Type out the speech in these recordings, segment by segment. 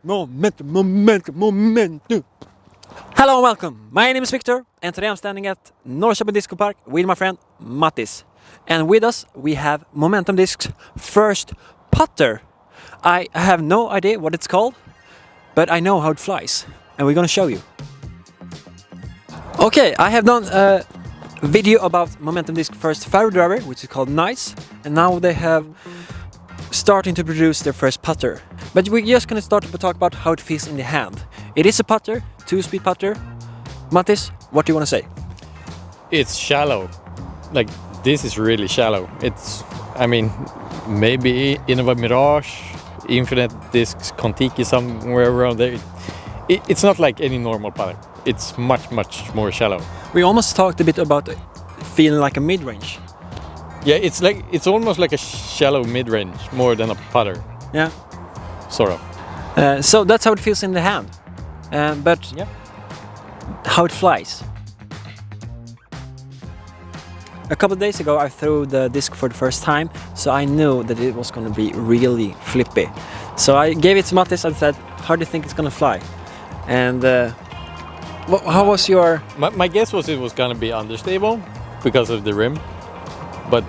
Momentum. Hello and welcome. My name is Victor, and today I'm standing at Norrköping Disco Park with my friend Mattis. And with us we have Momentum Disc's first putter. I have no idea what it's called, but I know how it flies, and we're gonna show you. Okay, I have done a video about Momentum Disc's first fairway driver, which is called Nice, and now they have starting to produce their first putter. But we're just gonna start to talk about how it feels in the hand. It is a putter, 2-speed putter. Mattis, what do you want to say? It's shallow. Like, this is really shallow. It's, I mean, maybe Innova Mirage, Infinite Discs, Folcke, somewhere around there. It's not like any normal putter. It's much more shallow. We almost talked a bit about feeling like a mid-range. Yeah, it's almost like a shallow mid-range more than a putter. Yeah. Sort of. So that's how it feels in the hand. But yeah, how it flies. A couple of days ago I threw the disc for the first time, so I knew that it was going to be really flippy. So I gave it to Mattis and said, how do you think it's going to fly? And how was your... My guess was it was going to be understable because of the rim. But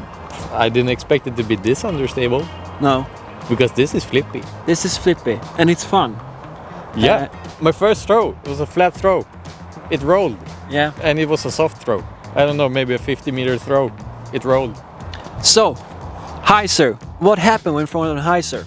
I didn't expect it to be this understable. No. Because this is flippy. This is flippy, and it's fun. Yeah. My first throw, it was a flat throw. It rolled. Yeah. And it was a soft throw. I don't know, maybe a 50-meter throw. It rolled. So, hyzer. What happened when throwing on hyzer?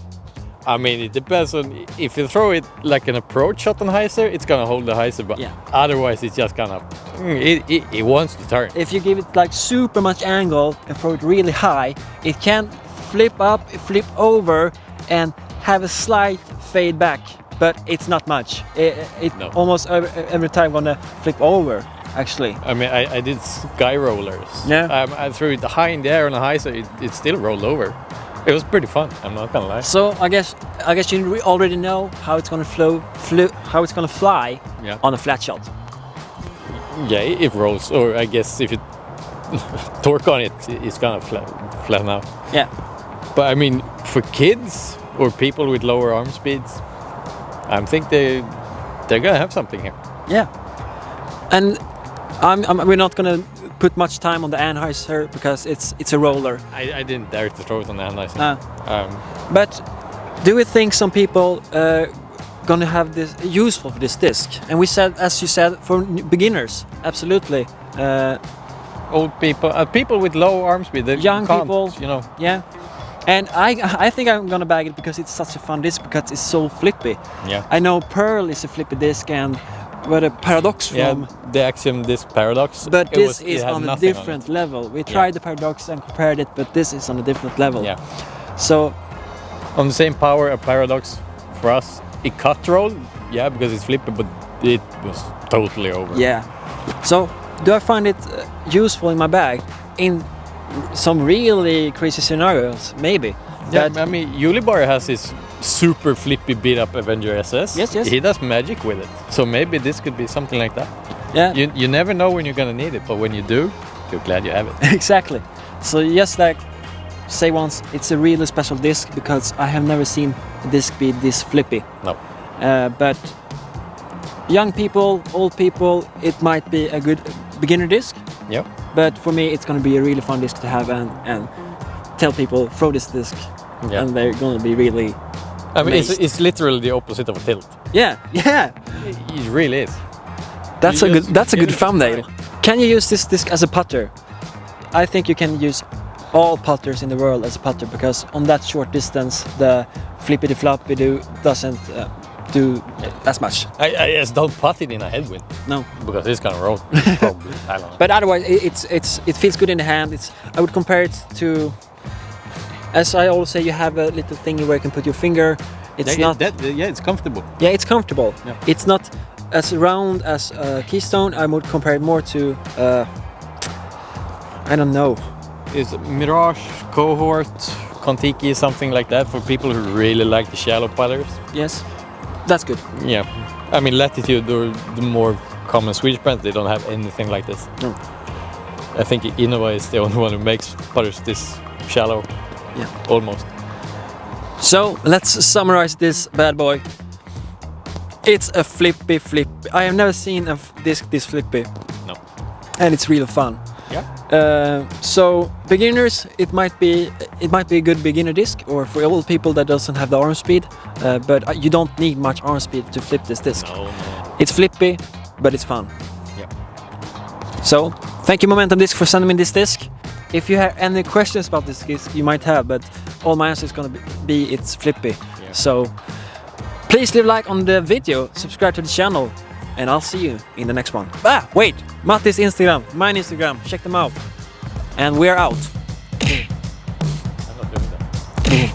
I mean, it depends on... If you throw it like an approach shot on hyzer, it's gonna hold the hyzer. But yeah, otherwise, it's just gonna... It wants to turn. If you give it like super much angle and throw it really high, it can flip up, flip over, and have a slight fade back. But it's not much. No. Almost every time gonna flip over, actually. I mean, I did sky rollers. Yeah. I threw it high in the air on a hyzer, it still rolled over. It was pretty fun, I'm not gonna lie. So I guess you already know how it's gonna how it's gonna fly, yeah, on a flat shot. Yeah, it rolls, or I guess if you torque on it, it's gonna flatten out. Yeah. But I mean, for kids or people with lower arm speeds, I think they're gonna have something here. Yeah. And we're not gonna put much time on the Anheuser because it's a roller. I didn't dare to throw it on the Anheuser. But do we think some people gonna have this useful for this disc? And we said, as you said, for beginners, absolutely. Old people, people with low arm speed, young people, you know. Yeah. And I think I'm gonna bag it because it's such a fun disc because it's so flippy. Yeah. I know Pearl is a flippy disc and where the Paradox from. Yeah, the Axiom Disc Paradox. But this is on a different level. We tried the Paradox and compared it, but this is on a different level. Yeah. So on the same power, a Paradox for us, it cut roll, yeah, because it's flippy, but it was totally over. Yeah. So do I find it useful in my bag in some really crazy scenarios? Maybe. Yeah, I mean, Ulibar has his super flippy beat up Avenger SS. Yes, yes. He does magic with it. So maybe this could be something like that. Yeah. You never know when you're gonna need it, but when you do, you're glad you have it. Exactly. So just like say once, it's a really special disc because I have never seen a disc be this flippy. No. But young people, old people, it might be a good beginner disc. Yeah. But for me, it's gonna be a really fun disc to have and tell people throw this disc, yeah, and they're gonna be really. I mean, it's literally the opposite of a tilt. Yeah, yeah. It really is. That's a good thumbnail. Can you use this disc as a putter? I think you can use all putters in the world as a putter because on that short distance, the flippity floppy doesn't do as much. I just don't putt it in a headwind. No, because it's gonna roll. Probably. I don't know. But otherwise, it feels good in the hand. I would compare it to. As I always say, you have a little thingy where you can put your finger. It's it's comfortable. Yeah, it's comfortable. Yeah. It's not as round as a Keystone. I would compare it more to, I don't know. It's Mirage, Cohort, Folcke, something like that for people who really like the shallow putters. Yes, that's good. Yeah, I mean Latitude or the more common Swedish brands, they don't have anything like this. No. I think Innova is the only one who makes putters this shallow. Yeah. Almost. So let's summarize this bad boy. It's a flippy. I have never seen a disc this flippy. No. And it's really fun. Yeah. So beginners, it might be a good beginner disc, or for all people that doesn't have the arm speed. But you don't need much arm speed to flip this disc. No. It's flippy, but it's fun. Yeah. So thank you, Momentum Disc, for sending me this disc. If you have any questions about this disc, you might have, but all my answer is gonna be it's flippy. Yeah. So please leave a like on the video, subscribe to the channel, and I'll see you in the next one. Wait! Mattis Instagram, mine Instagram, check them out. And we're out. I'm not doing that.